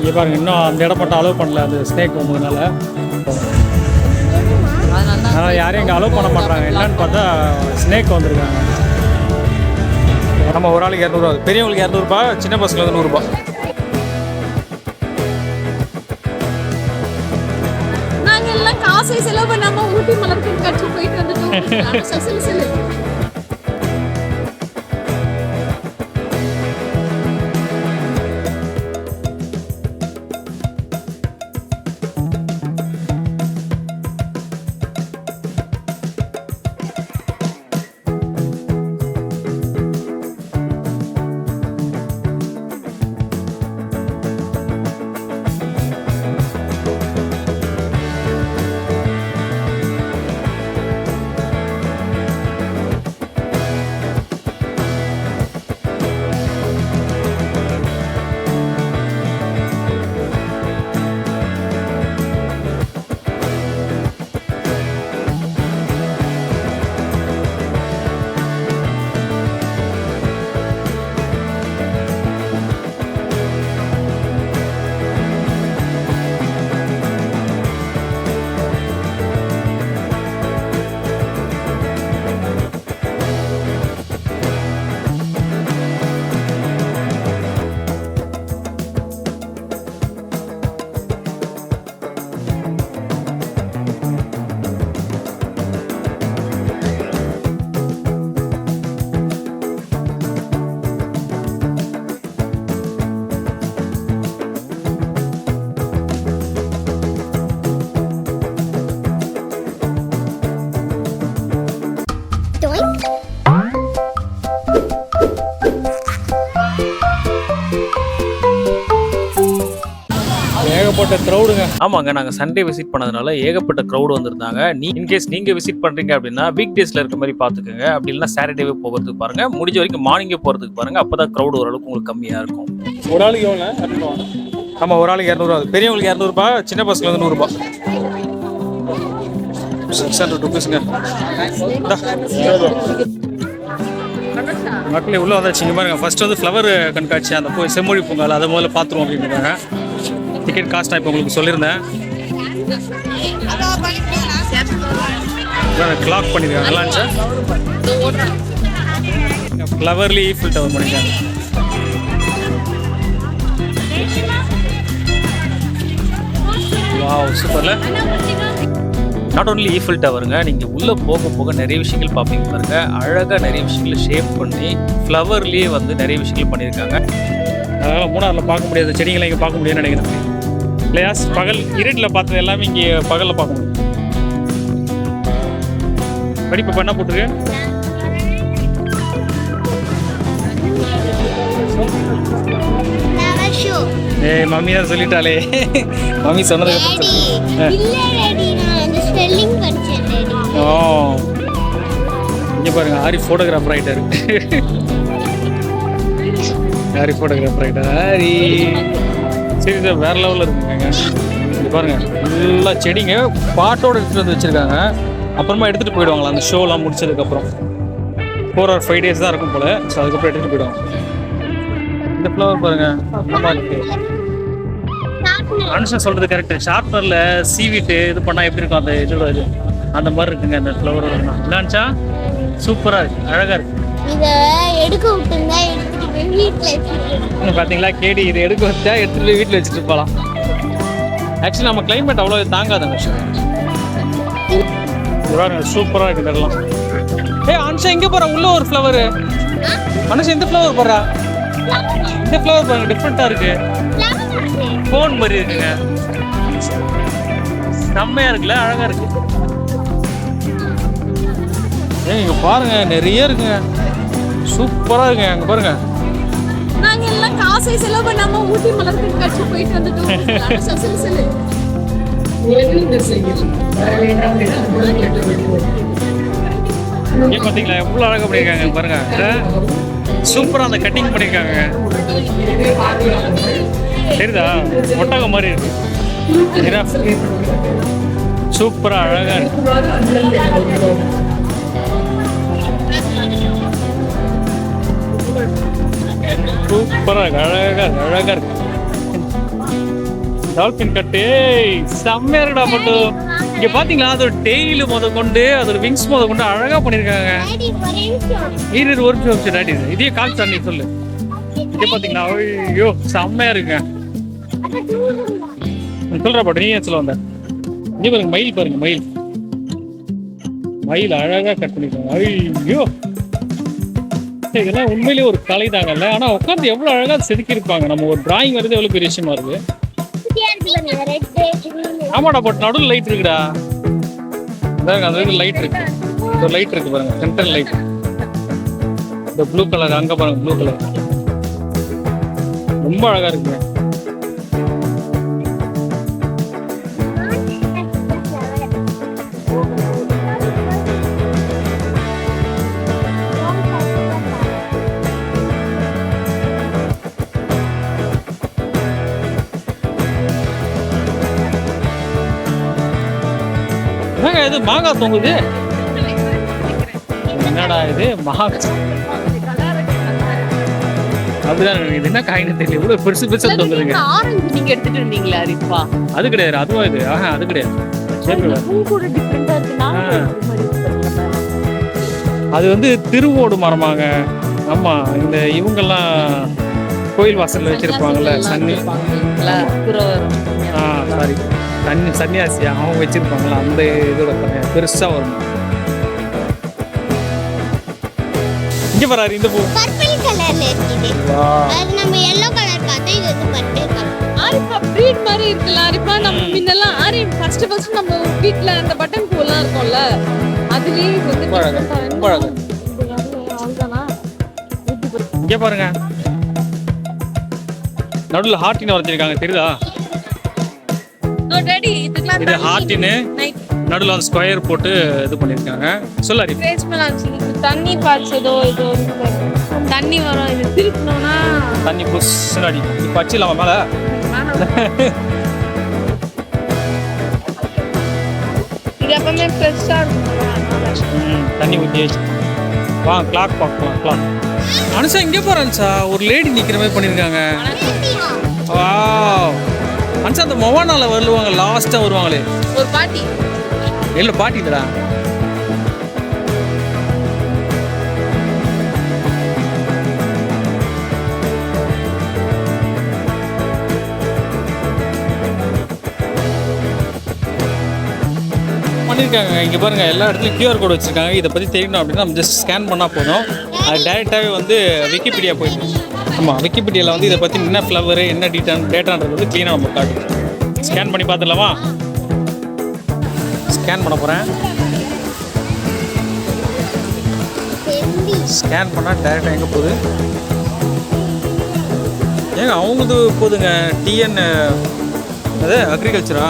இங்கே பாருங்கள், இன்னும் அந்த இடம் மட்டும் அலோவ் பண்ணல அந்த ஸ்னேக் வந்ததுனால. அதனால் யாரையும் இங்கே அலோவ் பண்ண மாட்டாங்க. என்னன்னு பார்த்தா ஸ்னேக் வந்திருக்காங்க. நம்ம ஒரு ஆளுக்கு 200 ரூபா, பெரியவங்களுக்கு 200 ரூபா, சின்ன பசங்களுக்கு 100 ரூபா. நாங்கள் எல்லாம் காசை செலவு பண்ணாமல் ஊட்டி மலர் கண்காட்சி போயிட்டு வந்துட்டோம். ஏகப்பட்ட க்ரௌடுங்க. ஆமாங்க, நாங்கள் சண்டே விசிட் பண்ணதுனால ஏகப்பட்ட க்ரௌடு வந்திருந்தாங்க. இன்கேஸ் நீங்கள் விசிட் பண்ணுறீங்க அப்படின்னா வீக் டேஸில் இருக்க மாதிரி பார்த்துக்கோங்க. அப்படி இல்லைனா சாட்டர்டேவே போகிறதுக்கு பாருங்கள். முடிஞ்ச வரைக்கும் மார்னிங்கே போகிறதுக்கு பாருங்கள். அப்போ தான் க்ரௌடு ஓரளவுக்கு உங்களுக்கு கம்மியாக இருக்கும். ஒரு ஆளுக்கு எவ்வளோ? 200. ஆமாம், ஒரு ஆளுக்கு 200 ரூபா. பெரியவங்களுக்கு 200 ரூபா, சின்ன பசங்களுக்கு 100 ரூபா. 600 ருபீஸுங்க. மக்களே உள்ளே வந்தாச்சு. இங்கே பாருங்கள், ஃபர்ஸ்ட் வந்து ஃப்ளவர் கண்காட்சி, அந்த போய் செம்மொழி பொங்கல் அதை முதல்ல பார்த்துருவோம் அப்படின்றாங்க. டிக்கெட் காஸ்ட் நான் இப்போ உங்களுக்கு சொல்லியிருந்தேன். கிளாக் பண்ணியிருக்காங்க. நல்லா இருந்துச்சா? ஃப்ளவர்லி ஈஃபில் டவர் பண்ணியிருக்காங்க. வாவ், சூப்பர்ல. நாட் ஓன்லி ஈஃபில் டவருங்க, நீங்கள் உள்ளே போக போக நிறைய விஷயங்கள் பார்ப்பீங்க பாருங்க. அழகாக நிறைய விஷயங்களை ஷேப் பண்ணி ஃப்ளவர்லேயே வந்து நிறைய விஷயங்கள் பண்ணியிருக்காங்க. அதனால் மூணாரில் பார்க்க முடியாத செடிகளை இங்கே பார்க்க முடியும்னு நினைக்கிறேன். இல்லையா? பகல் இருட்டில் பார்த்தது எல்லாமே இங்கே பகலில் பார்க்க முடியும். படிப்பு பண்ண போட்டுருக்கு. ஏய், மம்மி தான் சொல்லிட்டாலே. மம்மி சொன்னது. ஓ, இங்கே பாருங்க, ஆரி ஃபோட்டோகிராஃபர் ஆகிட்டாரு. ஆரி ஃபோட்டோகிராஃபர் ஆகிட்டார். ஆரி சரி சார், வேறு லெவலில் இருக்குங்க. இது பாருங்கள், நல்லா செடிங்க பாட்டோடு எடுத்துகிட்டு வந்து வச்சுருக்காங்க. அப்புறமா எடுத்துகிட்டு போயிடுவாங்களா அந்த ஷோலாம் முடிச்சதுக்கப்புறம். 4 or 5 days தான் இருக்கும் போல். ஸோ அதுக்கப்புறம் எடுத்துகிட்டு போயிடுவாங்க. இந்த ஃப்ளவர் பாருங்கள், நல்லா இருக்கு. மனுஷன் சொல்கிறது கரெக்டு. ஷார்ப்னரில் சீவிட்டு இது பண்ணால் எப்படி இருக்கும் அந்த இதோட இது, அந்த மாதிரி இருக்குங்க அந்த ஃப்ளவர். இல்லைன்ச்சா சூப்பராக இருக்குது, அழகாக இருக்குது. இதை எடுக்க விட்டுங்க, எடுத்துகிட்டு போய் வீட்டில் பார்த்தீங்களா கேடி, இதை எடுக்க வச்சா எடுத்துகிட்டு போய் வீட்டில் வச்சுட்டு போகலாம். ஆக்சுவலி நம்ம கிளைமேட் அவ்வளோ தாங்காதுங்க. சூப்பராக இருக்குது இதெல்லாம். அனுஷா எங்கே போகிறா? உள்ள ஒரு ஃப்ளவரு. அனுஷா இந்த ஃப்ளவர் போடுறா. இந்த ஃப்ளவர் பாருங்க, டிஃப்ரெண்ட்டாக இருக்கு. ஃபோன் மாதிரி இருக்குங்க. செம்மையாக இருக்குல்ல, அழகாக இருக்கு. இங்கே பாருங்க, நிறைய இருக்குங்க. சூப்பராக இருக்குங்க. அங்கே பாருங்க, நாங்கள் எல்லாம் காசை செலவு பண்ணாமல் ஊட்டி மலர் கண்காட்சி போயிட்டு வந்துட்டோம். ஏன் பார்த்தீங்களா எவ்வளோ அழகாக பண்ணியிருக்காங்க பாருங்க. சூப்பராக அந்த கட்டிங் பண்ணியிருக்காங்க. தெரியுதா? ஒட்டகம் மாதிரி இருக்கு. சூப்பராக அழகாக இருக்கு. சூப்பராக இருக்கு, அழகாக இருக்கு, அழகாக இருக்கு. டால்பின் கட்டு செம்மையா இருக்குடா பட்டு. இங்க பாத்தீங்களா அதோட டெய்லு முத கொண்டு அதோட விங்ஸ் முத கொண்டு அழகா பண்ணிருக்காங்க. இது ஒரு நிமிஷம் டாடி இதே கால் தண்ணி சொல்லு. இங்க பாத்தீங்களா ஐயோ செம்மையா இருக்குங்க. சொல்ற பட்டு நீ ஏன் சொல்ல வந்த? இங்க பாருங்க மயில் பாருங்க மயில் மயில் அழகா கட் பண்ணிருக்காங்க. ஐயோ இதெல்லாம் உண்மையிலேயே ஒரு கலை தாங்கல்ல. ஆனா உட்காந்து எவ்வளவு அழகா செதுக்கி இருப்பாங்க. நம்ம ஒரு டிராயிங் வருது எவ்வளவு பெரிய விஷயமா இருக்கு. ஆமாடா பட் நடுவில் லைட் இருக்குடா. அந்த லைட் இருக்கு. இந்த லைட் இருக்கு பாருங்க சென்ட்ரல் லைட். இந்த ப்ளூ கலர் அங்க பாருங்க ப்ளூ கலர் ரொம்ப அழகா இருக்குங்க. இது மாங்காய் தொங்குது. என்னடா இது மாங்காய் அப்படிதான் இது என்ன காயின்னு தெரியல. இவ்வளவு பெருசு பெருசா தொங்குதுங்க. ஆரஞ்சு நீங்க எடுத்துட்டு வந்தீங்களா ரிப்பா? அது கிடையாது. அதுவா இது? ஆஹா அது கிடையாது. அது வந்து திருவோடு மரமாங்க. ஆமா இந்த இவங்கெல்லாம் கோயில் வாசல்ல வச்சிருப்பாங்கல்ல சன்னி. சாரி சன்னியாசி அவங்க வச்சிருப்பாங்களா அந்த இதோட பெருசா வரும். இங்க வராரு இந்த பூ பர்பிள் கலர்ல இருக்குது. அது நம்ம yellow கலர் பார்த்தா இது வந்து பர்பிள் கலர். ஆரிப்பா ப்ரீட் மாதிரி இருக்குல்ல. ஆரிப்பா நம்ம முன்னெல்லாம் ஆரி ஃபர்ஸ்ட் நம்ம வீட்ல அந்த பட்டன் பூலாம் இருக்கும்ல அதுலயே வந்து அழகா. இங்க பாருங்க நடுவுல ஹார்ட்டின் வரைஞ்சிருக்காங்க தெரியுதா? இது ஹார்ட்டின்னு நடுவில் அந்த ஸ்கொயர் போட்டு இது பண்ணியிருக்காங்க. சொல்லாரி தண்ணி பாய்ச்சதோ ஏதோ தண்ணி வரும். இது திருப்பினோம்னா தண்ணி புஷ்ஷுன்னு அடி. இப்போ அடிச்சிடலாமா மேலே? இது எப்பவுமே ஃப்ரெஷ்ஷாக இருக்கும். தண்ணி ஊற்றி வா கிளாக் பார்க்கலாம் கிளாக். அனுஷா இங்கே போகிறேன்ச்சா ஒரு லேடி நிற்கிற மாதிரி பண்ணியிருக்காங்க. வா அனுஷா அந்த மொவானால வருவாங்க லாஸ்ட்டாக வருவாங்களே ஒரு பாட்டி. இல்லை பாட்டி இல்லடா. பண்ணியிருக்காங்க. இங்கே பாருங்கள் எல்லா இடத்துலையும் QR கோட் வச்சுருக்காங்க. இதை பற்றி தெரியணும் அப்படின்னா நம்ம ஜஸ்ட் ஸ்கேன் பண்ணால் போதும். அது டைரெக்டாகவே வந்து விக்கிபீடியா போயிடும். ஆமாம் விக்கிபீடியாவில் வந்து இதை பற்றி என்ன ஃப்ளவரு என்ன டேட்டான்றது வந்து க்ளீனாக நம்ம காட்டும். ஸ்கேன் பண்ணி பார்த்துடலாமா? ஸ்கேன் பண்ண போகிறேன். ஸ்கேன் பண்ணால் டேரெக்டாக எங்கே போகுது? ஏங்க அவங்களது போகுதுங்க. டிஎன் அது அக்ரிகல்ச்சரா?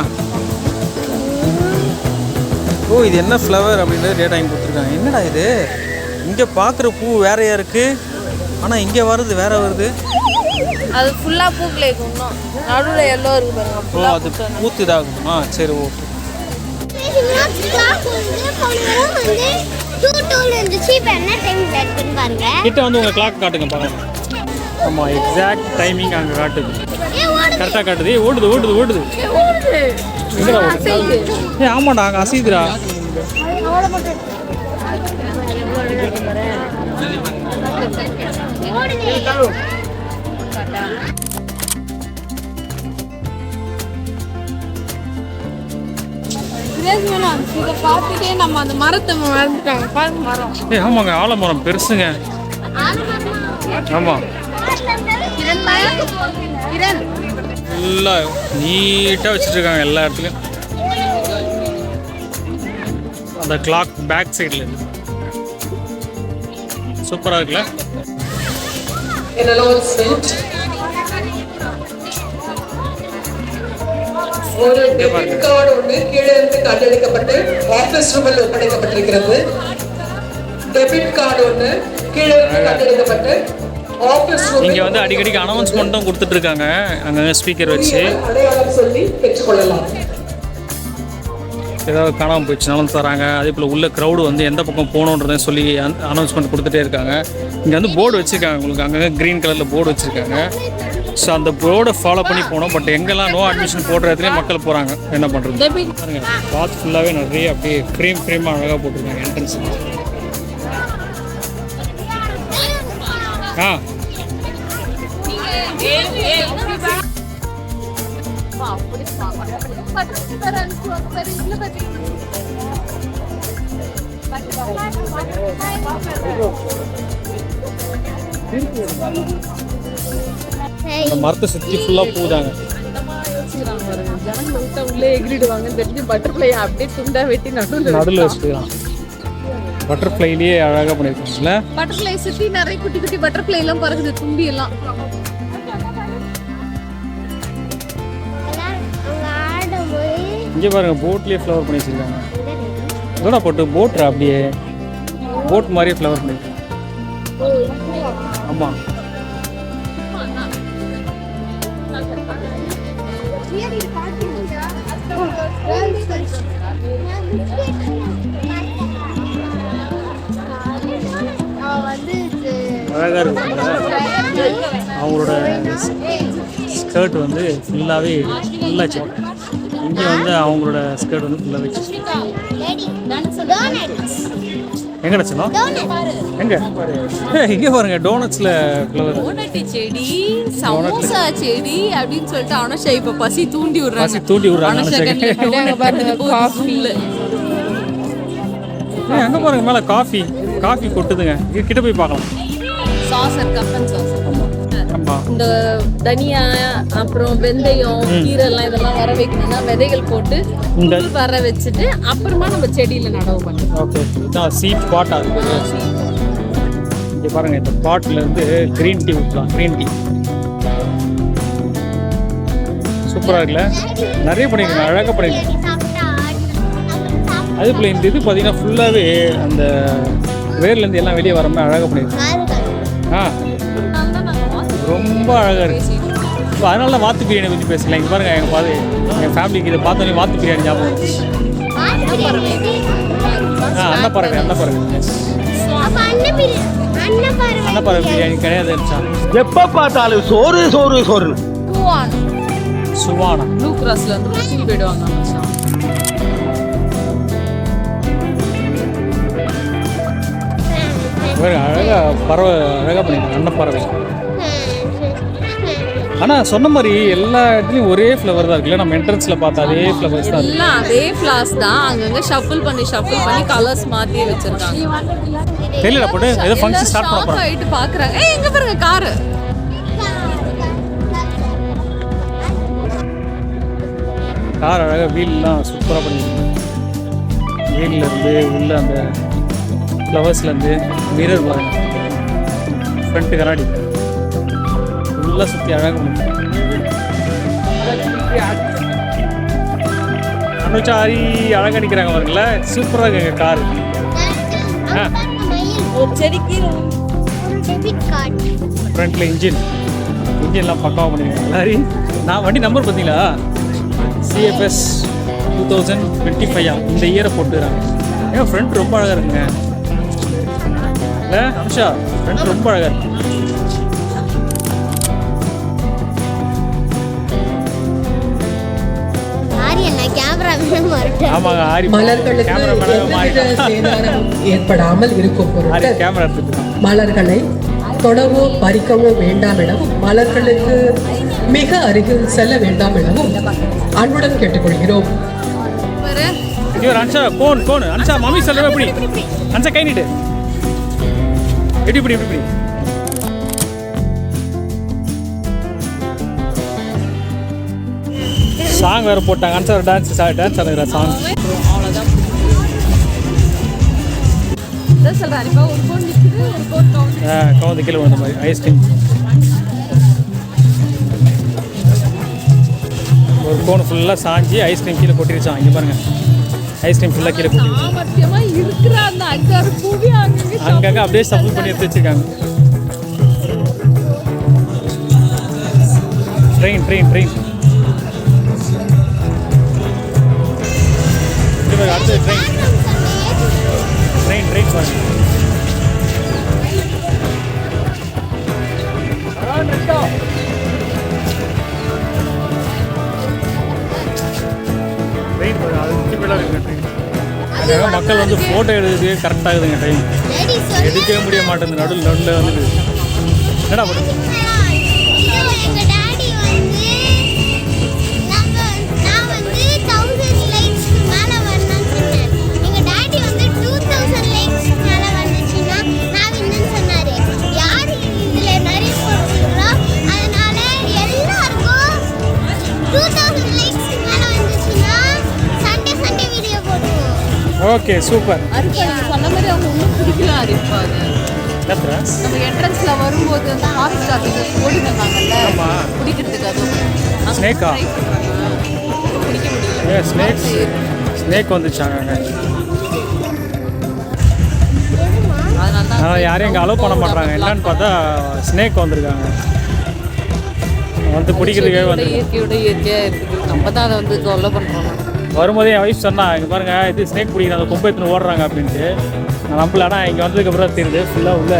ஓ இது என்ன ஃப்ளவர் அப்படின்றது டேட்டா இங்கே கொடுத்துருக்காங்க. என்னடா இது இங்கே பார்க்குற பூ வேறையா இருக்குது ஆனால் இங்கே வருது வேற வருது. அது ஃபுல்லாக பூக்கள் இருக்கும். நடுவில் எல்லோ இருக்கு பாருங்க. ஓ அது பூத்து இதாகுமா? சரி ஓகே. கிட்ட வந்து உங்கள் கிளாக் காட்டுங்க பாருங்க. ஆமாம் எக்ஸாக்ட் டைமிங் அங்கே காட்டுது. கரெக்டாக காட்டுது. ஓடுது ஓடுது ஓடுது. ஏ ஆமாடா அங்கே அசைதுடா. இதை பார்த்துட்டே நம்ம அந்த மரத்தை மறந்துட்டாங்க. பாருங்க மரம். ஏ ஆமாங்க ஆலமரம் பெருசுங்க. ஆமாம் ஃபுல்லாக நீட்டாக வச்சுருக்காங்க எல்லா இடத்துலையும். அந்த கிளாக் பேக் சைடில் இருக்கு. சூப்பராக இருக்குல்ல? ஒரு டெபிட் கார்டு ஒன்று கீழே இருந்து கண்டெடுக்கப்பட்டு ஆபீஸ் ரூமில் ஒப்படைக்கப்பட்டிருக்கிறது. டெபிட் கார்டு ஒன்று கீழே இருந்து கண்டெடுக்கப்பட்டு ஆபீஸ் ரூமில் இங்கே வந்து அடிக்கடிக்கு அனௌன்ஸ்மெண்ட்டும் கொடுத்துட்டு இருக்காங்க அங்கங்கே ஸ்பீக்கர் வச்சு. அடையாளம் சொல்லி பெற்றுக்கொள்ளலாம். ஏதாவது காணாமல் போயிடுச்சுனாலும் தராங்க. அதே போல் உள்ள க்ரௌடு வந்து எந்த பக்கம் போகணுன்றதை சொல்லி அனௌன்ஸ்மெண்ட் கொடுத்துட்டே இருக்காங்க. இங்கே வந்து போர்டு வச்சுருக்காங்க. உங்களுக்கு அங்கங்கே க்ரீன் கலரில் போர்டு வச்சுருக்காங்க. ஸோ அந்த போர்டை ஃபாலோ பண்ணி போனோம். பட் எங்கெல்லாம் நோ அட்மிஷன் போடுற இடத்துல மக்கள் போகிறாங்க. என்ன பண்ணுறது பாருங்க. பாத் ஃபுல்லாகவே நிறைய அப்படியே ஃப்ரேமாக அழகாக போட்டிருக்காங்க என்ட்ரன்ஸ். ஆ இந்த மரத்தை சுற்றி ஃபுல்லாக பூதாங்க. ஜனங்களை விட்டா உள்ளே எகிரிடுவாங்கன்னு தெரிஞ்சு பட்டர்ஃப்ளை அப்படியே துண்டா வெட்டி நடுவில் வச்சுக்கலாம். பட்டர்ஃப்ளைலேயே அழகாக பண்ணியிருக்காங்கல்ல. பட்டர்ஃப்ளை சுற்றி நிறைய குட்டி குட்டி பட்டர்ஃப்ளை எல்லாம் பறக்குது, தும்பி எல்லாம். இங்கே பாருங்க, போட்லேயே ஃப்ளவர் பண்ணி வச்சுருக்காங்க. இதோட போட்டு போட்ரா அப்படியே போட் மாதிரியே ஃப்ளவர் பண்ணியிருக்காங்க. ஆமாம், அழகாக இருக்குங்க. அவங்களோட ஸ்கர்ட் வந்து ஃபுல்லாகவே ஃபுல்லாச்சு. இங்கே வந்து அவங்களோட ஸ்கர்ட் வந்து ஃபுல்லாக வச்சு எங்கே வச்சோம்? எங்கே இங்கே பாருங்க, டோனட்ஸில் ஃப்ளவர். டோனட் செடி, சமோசா செடி அப்படின்னு சொல்லிட்டு அனுஷா இப்போ பசி தூண்டி விடுறாங்க. அங்கே பாருங்க, மேலே காஃபி கொட்டுதுங்க. கிட்ட போய் பார்க்கலாம். Saucer, cup and saucer. ஆமாம், இந்த தனியா அப்புறம் வெந்தயம் கீரை எல்லாம் இதெல்லாம் வர வைக்கணும்னா விதைகள் போட்டு வர வச்சுட்டு அப்புறமா நம்ம செடியில நடவு பண்ணணும். ஓகே, இதான் சீட் பாட். அது இங்கே பாருங்க, இந்த பாட்டில் இருந்து க்ரீன் டீ ஊற்றலாம். க்ரீன் டீ சூப்பராக இருக்குல்ல. நிறைய பண்ணியிருக்காங்க, அழகாக பண்ணியிருக்காங்க. அதே போல் இந்த இது பார்த்தீங்கன்னா ஃபுல்லாகவே அந்த வேர்லேருந்து எல்லாம் வெளியே வர மாதிரி அழகாக பண்ணியிருக்காங்க. ஆ, ரொம்ப அழகாக இருக்குது. இப்போ அதனால தான் வாத்து பிரியாணி பற்றி பேசலாம். இங்கே பாருங்கள், எங்கள் ஃபேமிலிக்கு இதை பார்த்தோன்னே வாத்து பிரியாணி ஞாபகம் வந்துச்சு. அன்னப்பறவை பிரியாணி கிடையாது. எப்போ பார்த்தாலும் சோறு சுவானா ப்ளூ கிராஸ்ல இருந்து முடிச்சுட்டு போயிடுவாங்க. அழகாக பறவை அழகாக பண்ணியிருக்காங்க, அன்னப்பறவை. ஆனால் சொன்ன மாதிரி எல்லா இடத்துலையும் ஒரே ஃப்ளவர் தான் இருக்குல்ல. நம்ம என்ட்ரன்ஸில் பார்த்தா அதே ஃப்ளவர்ஸ் தான் எல்லாம் அதே ஃப்ளார்ஸ் தான். அங்கங்கே ஷஃபிள் பண்ணி கலர்ஸ் மாற்றியே வச்சிருக்காங்க. தெரியல, போட்டு ஏதோ ஃபங்க்ஷன் ஸ்டார்ட் பண்ண போகிறாங்க. ஆகிட்டு பார்க்குறாங்க. எங்கே பாருங்க காரு. கார் அழகாக வீல்லாம் சூப்பராக பண்ணியிருக்காங்க. வீல்லேருந்து உள்ள அந்த ஃப்ளவர்ஸ்லேருந்து மிரர் பாருங்க, ஃப்ரண்ட்டு கண்ணாடி ஃபுல்லாக சுற்றி அழகாக பண்ணியிருக்காங்க. அனுச்சாரி அழகாக அடிக்கிறாங்க பாருங்கள. சூப்பராக இருக்குங்க காரு. ஃப்ரண்ட்டில் இன்ஜின்லாம் பக்காவாக பண்ணியிருக்காங்க. எல்லாரும் நான் வண்டி நம்பர் பார்த்தீங்களா, CFS 2025 இந்த இயரை போட்டுக்கிறாங்க. ஏன் ஃப்ரண்ட் ரொம்ப அழகாக இருக்குங்க. இல்லை அனுஷா, ஃப்ரண்ட் ரொம்ப அழகாக இருக்கு. ஆமாங்க, ஆரி மலர்களுக்கு எந்தவித சேதாரமும் ஏற்படாமல் இருக்கும் பொருட்டு கேமரா எடுத்துட்டு மலர்களை தொடவோ பறிக்கவோ வேண்டாம் எனவும் மலர்களுக்கு மிக அருகில் செல்ல வேண்டாம் எனவும் அன்புடன் கேட்டுக்கொள்கிறோம். அன்ஷா கோன் அன்ஷா மம்மி சொல்லுங்க. எப்படி அன்ஷா கை நீட்டு, எப்படி சாங் வேறு போட்டாங்க. அன்ஷா டான்ஸ் ஆடுகிற சாங். அவ்வளோதான் சொல்கிறேன். இப்போ ஒரு கோன் நிற்குது, ஒரு கோன் கவுந்து கீழே வந்த மாதிரி ஐஸ்கிரீம். ஒரு கோன் ஃபுல்லாக சாஞ்சி ஐஸ்கிரீம் கீழே கொட்டிருச்சான். இங்கே பாருங்கள், ஐஸ்கிரீம் ஃபுல்லாக கீழே கொட்டிருச்சு. சாமர்த்தியமாக இருக்கிற அந்த அஞ்சாறு பூவி அங்கங்கே அப்படியே சப்ளை பண்ணி எடுத்து வச்சுருக்காங்க. ட்ரெயின் அடுத்தது ட்ரெயின் பாருங்க. ஸ்பீடாக இருக்குங்க ட்ரெயின். அதனால மக்கள் வந்து ஃபோட்டோ எடுக்கிறதுக்கு கரெக்டாக இருக்குதுங்க ட்ரெயின். டாடி சொல்லு. எடுக்கவே முடிய மாட்டேங்குது, நடுவில் வந்து என்னடா பண்ணுது. எங்க டாடி வந்து நான் வந்து 1000 லைக்ஸ்க்கு மேல வரணும்னு சொன்னேன். எங்க டாடி வந்து 2000 லைக்ஸ்க்கு மேல வந்துச்சுன்னா நான் வின்னு சொன்னாரு. யார் இதுல நிறைய போடுறீங்களோ அதனால எல்லாருக்கும் 2000 லைக்ஸ்க்கு மேல வந்துச்சுன்னா சண்டே வீடியோ போடுவோம். Okay super. அரிப்பா நீங்க சொன்ன மாதிரி அவங்க ஒன்றும் பிடிக்கல அரிப்பா அது. எத்தனை நம்ம என்ட்ரன்ஸ்ல வரும்போது அந்த ஹாஸ்ட் ஆஃபீஸர் ஓடி வந்தாங்கல்ல பிடிக்கிறதுக்கு அது ஸ்னேக்கா? பிடிக்க முடியல. ஸ்னேக் வந்துச்சாங்க. அதனால தான் ஆனால் யாரையும் இங்கே அலோவ் பண்ண மாட்டாங்க. என்னன்னு பார்த்தா ஸ்னேக் வந்திருக்காங்க, வந்து பிடிக்கிறதுக்காக வந்து. இயற்கையோட இயற்கையா இருக்குது. நம்ம தான் அதை வந்து தொல்லை பண்றோம். வரும்போதே என் ஒய்ஃப் சொன்னா, இங்கே பாருங்க இது ஸ்னேக் பிடிக்கிறாங்க, அந்த கொம்பை எடுத்துன்னு ஓடுறாங்க அப்படின்ட்டு. நான் நம்பல. ஆனால் இங்கே வந்ததுக்கப்புறம் தெரியுது ஃபுல்லாக உள்ள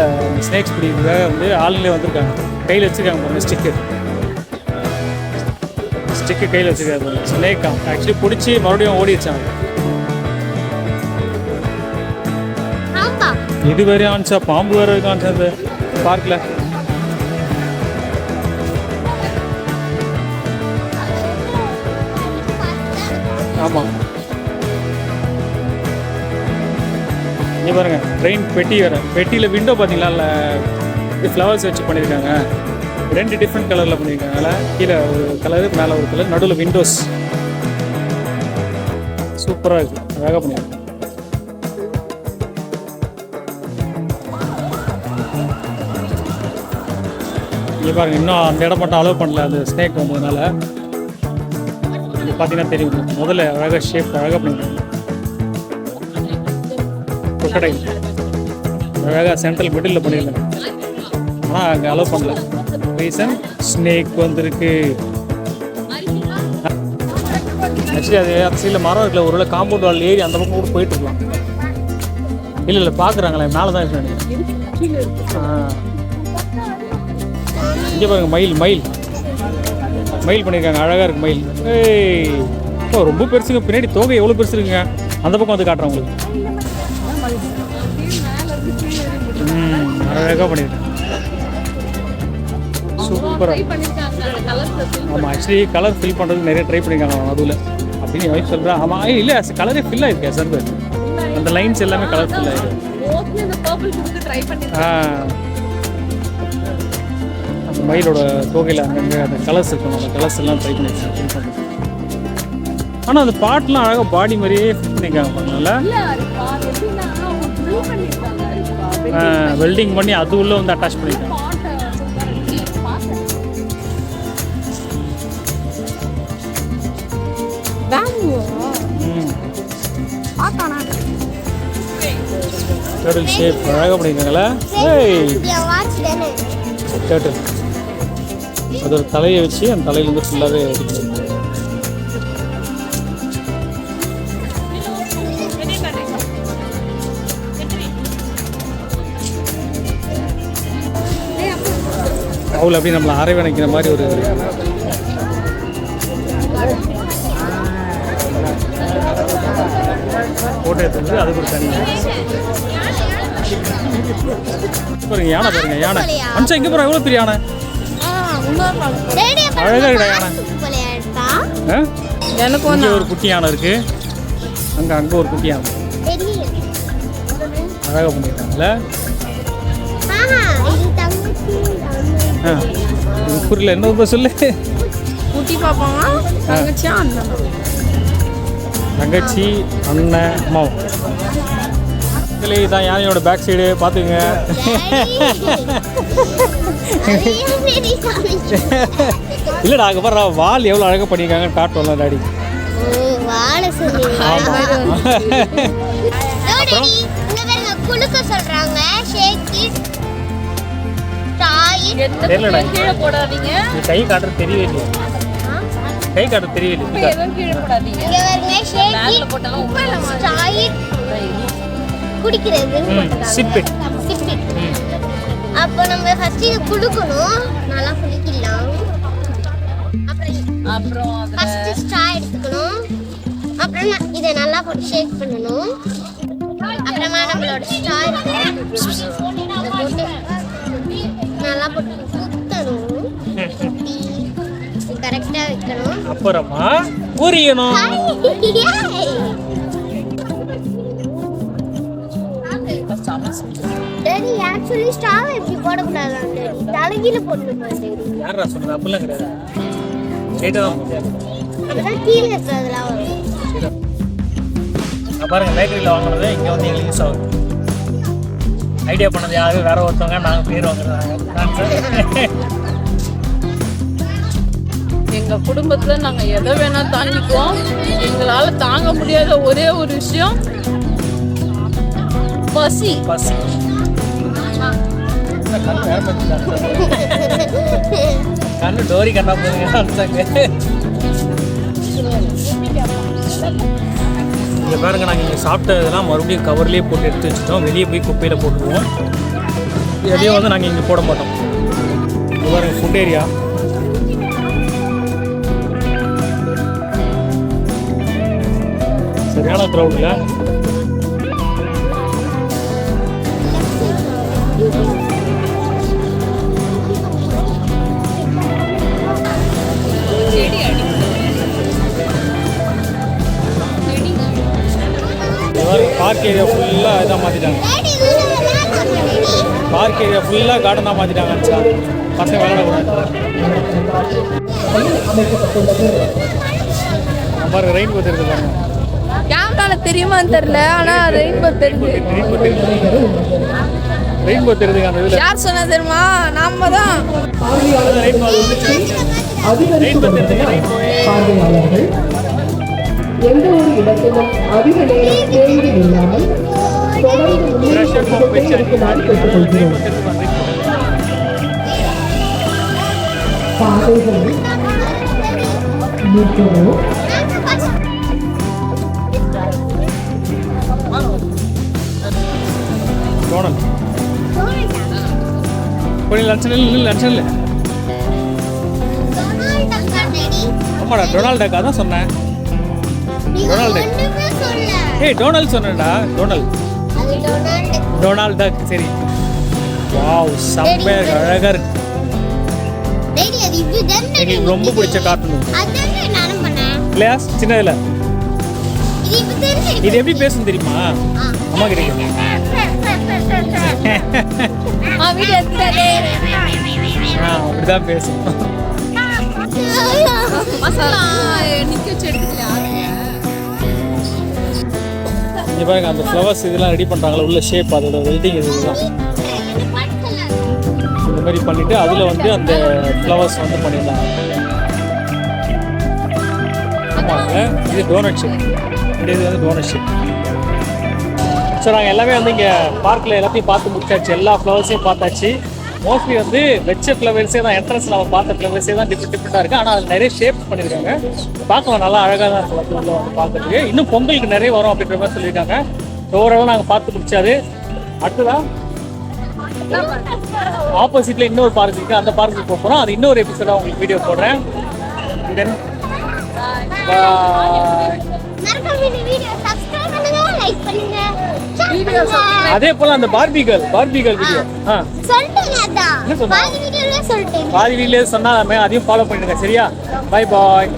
ஸ்னேக்ஸ் பிடிக்கிறதுக்காக வந்து ஆளுங்களே வந்திருக்காங்க. கையில் வச்சுருக்காங்க பாருங்க ஸ்டிக்கு கையில் வச்சுருக்காங்க பாருங்க. ஸ்னேக்கா ஆக்சுவலி பிடிச்சி மறுபடியும் ஓடிடுச்சாங்க. ஆமா. இது வேறையும் ஆனிச்சா, பாம்பு வேறு இருக்கான்னு அந்த பார்க்கில். ஆமாம், இங்கே பாருங்க ட்ரெயின் பெட்டி வேறு. பெட்டியில் விண்டோ பார்த்தீங்களா, இல்லை இது ஃப்ளவர்ஸ் வச்சு பண்ணியிருக்காங்க. 2 டிஃப்ரெண்ட் கலரில் பண்ணியிருக்காங்க. அதில் கீழே ஒரு கலரு, மேலே ஒரு கலர், நடுவில் விண்டோஸ். சூப்பராக இருக்குது, அழகாக பண்ணியிருக்காங்க. இங்கே பாருங்கள், இன்னும் அந்த இடம் மட்டும் அலோவ் பண்ணல அந்த ஸ்னேக் வந்ததுனால. பார்த்தீங்கன்னா தெரியும், முதல்ல அழகாக ஷேப் அழகாக பண்ணியிருக்காங்க. கொக்கடைல் அழகாக சென்ட்ரல் மிடில் பண்ணியிருக்காங்க. ஆனால் அங்கே அலோவ் பண்ணல. ரீசன் ஸ்னேக் வந்திருக்கு. ஆக்சுவலி அது அந்த சைடில் மரம் இருக்குல்ல, ஒரு வேளை காம்பவுண்ட் வால் ஏறி அந்த பக்கம் கூட போயிட்டு இருக்கலாம். இல்லை பார்க்குறாங்களே, மேலே தான் இருக்கு. இங்கே பாருங்க, மயில் பண்ணியிருக்காங்க. அழகாக இருக்குது மயில். ஏய் இப்போ ரொம்ப பெருசுங்க. பின்னாடி தோகை எவ்வளோ பெருசு இருக்குங்க. அந்த பக்கம் வந்து காட்டுறேன் உங்களுக்கு. அழகாக பண்ணியிருக்கேன். சூப்பராக. ஆமாம், ஆக்சுவலி கலர் ஃபில் பண்ணுறதுக்கு நிறைய ட்ரை பண்ணியிருக்காங்க நடுவில் அப்படின்னு வைஃப் சொல்கிறேன். ஆமாம், இல்லை கலரே ஃபில் ஆகிருக்கேன் சார். அந்த லைன்ஸ் எல்லாமே கலர் ஃபில் ஆகிருக்கு. அந்த மயிலோட தோகையில் அங்கங்கே அந்த கலர்ஸ் இருக்கணும், அந்த கலர்ஸ் எல்லாம் ட்ரை பண்ணியிருக்கேன். ஆனால் அந்த பாட்டெலாம் அழகாக பாடி மாதிரியே ஃபிட் பண்ணியிருக்காங்க பண்ணல. வெல்டிங் பண்ணி அது உள்ள வந்து அட்டாச் பண்ணியிருக்காங்க. டர்ட்டில் ஷேப் அழகாக பண்ணியிருக்காங்களா? டர்ட்டில் அது ஒரு தலையை வச்சு அந்த தலையிலேருந்து ஃபுல்லாகவே இருக்குது. அவள் அப்படி நம்மளை அரவணைக்கிற மாதிரி ஒரு ஃபோட்டோ எடுத்து அதுக்கு ஒரு தனி பாருங்க. யானை பாருங்க, யானை மனுஷன் இங்கே பாருங்க, எவ்வளோ பெரிய யானை. அழகாக இருக்கா யானை. எனக்கு இங்கே ஒரு குட்டி யானை இருக்கு, அங்கே ஒரு குட்டி யானை. அழகாக பண்ணியிருக்காங்கல்ல. புரியல, என்ன சொல்லு. குட்டி பாப்பாங்க, தங்கச்சி அண்ணன், தங்கச்சி அண்ணன் அம்மாவும். இதான் யானையோட பேக் சைடு பார்த்துக்குங்க. இல்லைடா, அங்கே பாரு வால் எவ்வளோ அழகாக பண்ணியிருக்காங்கன்னு காட்டுவோம்ல டாடி. கை காட்டுறது தெரியவே இல்லை. கை காட்டுறது தெரியவே அப்போ நம்ம ஃபர்ஸ்ட் இது குடுக்கணும், நல்லா குளிக்கலாம். அப்புறம் ஃபர்ஸ்ட் ஸ்ட்ரா எடுத்துக்கணும். அப்புறம் இத இதை நல்லா போட்டு ஷேக் பண்ணணும். அப்புறமா நம்மளோட ஸ்டார் போட்டு நல்லா போட்டு சுத்தணும். கரெக்டா வைக்கணும். அப்புறமா புரியணும். டேடி ஆக்சுவலி ஸ்டார் இப்படி போடக்கூடாது டேடி, தலைகீழ போடணும் டேடி. யாரா சொன்னது? அப்படிலாம் கிடையாது, ஸ்ட்ரைட்டா தான் முடியாது. அதான் கீழே இருக்கிறதுலாம் வரும். பாருங்க, பேக்கரியில் வாங்கினது இங்கே வந்து எங்களுக்கு யூஸ் ஆகுது. ஐடியா பண்ணது யாரு? வேற ஒருத்தவங்க. நாங்கள் பேர் வாங்குறாங்க. எங்க குடும்பத்துல நாங்க எதை வேணா தாங்கிக்குவோம். எங்களால தாங்க முடியாத ஒரே ஒரு விஷயம் பசி. பசி. கண்ணு டோரி கண்ணா போதுங்க. இங்கே பாருங்க, நாங்கள் இங்கே சாப்பிட்டதெல்லாம் மறுபடியும் கவர்லேயே போட்டு எடுத்து வச்சுட்டோம். வெளியே போய் குப்பையில் போட்டுருவோம். எதையும் வந்து நாங்கள் இங்கே போட மாட்டோம். இங்கே பாருங்க, ஃபுட் ஏரியா. சரியான க்ரௌடில். பார்க் ஏரியா ஃபுல்லாக இதாக மாற்றிட்டாங்க. பார்க் ஏரியா ஃபுல்லாக கார்டனாக மாற்றிட்டாங்க. பசங்க விளையாடக்கூடாது. பாருங்க, ரெயின்போ தெரியுது பாருங்க. கேமரால தெரியுமான்னு தெரியல, ஆனா ரெயின்போ தெரியுது. ரெயின்போ தெரியுதுங்க அந்த இதில். யார் சொன்னா தெரியுமா? நாம தான். ரெயின்போ தெரியுதுங்க. பார்வையாளர்கள் எந்த ஒரு இடத்திலும் அதிக நேரம் தேங்கி இல்லாமல் தொடர்ந்து முன்னேறி இருக்குமாறு கேட்டுக்கொள்கிறோம். பாதைகளை நீக்கவும். டொனால்ட் கொஞ்சம் லஞ்சம் இல்லை, லஞ்சம் இல்லை. ஆமாடா, டொனால்ட் டக். அதான் சொன்னேன், டொனால்ட் டக். ஏய், டொனால்ட் சொன்னேன்டா. டொனால்ட் டக். சரி. வாவ், செம்மையா இருக்கு, அழகா இருக்கு. எங்களுக்கு ரொம்ப பிடிச்ச கார்ட்டூன் இல்லையா சின்னதுல. இது எப்படி பேசும் தெரியுமா? அம்மா கிடைக்கும். அப்படிதான் பேசும். இங்க பாருங்க, அந்த ஃப்ளவர்ஸ் இதெல்லாம் ரெடி பண்றாங்களா, உள்ள ஷேப் அதோட வெல்டிங் இதுதான். இந்த மாதிரி பண்ணிட்டு அதுல வந்து அந்த ஃப்ளவர்ஸ் வந்து பண்ணிடலாம். ஆமாங்க, இது டோனட் ஷேப். இது வந்து டோனட் ஷேப். ஸோ நாங்கள் எல்லாமே வந்து இங்கே பார்க்கில் எல்லாத்தையும் பார்த்து முடிச்சாச்சு. எல்லா ஃப்ளவர்ஸையும் பார்த்தாச்சு. மோஸ்ட்லி வந்து வெச்ச ஃப்ளவர்ஸே தான், என்ட்ரன்ஸில் நம்ம பார்த்த ஃப்ளவர்ஸே தான் டிஃப்ரெண்ட்டாக இருக்குது. ஆனால் அது நிறைய ஷேப் பண்ணியிருக்காங்க. பார்க்கலாம், நல்லா அழகாக தான் இருக்கும் உள்ள வந்து பார்க்கறதுக்கு. இன்னும் பொங்கலுக்கு நிறைய வரும் அப்படின்ற மாதிரி சொல்லியிருக்காங்க. ஓவராலாக நாங்கள் பார்த்து முடிச்சாது. அடுத்ததான் ஆப்போசிட்டில் இன்னொரு பார்க் இருக்குது, அந்த பார்க்குக்கு போக போகிறோம். அது இன்னொரு எபிசோடாக உங்களுக்கு வீடியோ போடுறேன். தென் அதே போல அந்த பார்பிகள் வீடியோ பாதி வீடியோ சொன்னாலுமே அதையும் ஃபாலோ பண்ணிடுங்க. சரியா? Bye bye.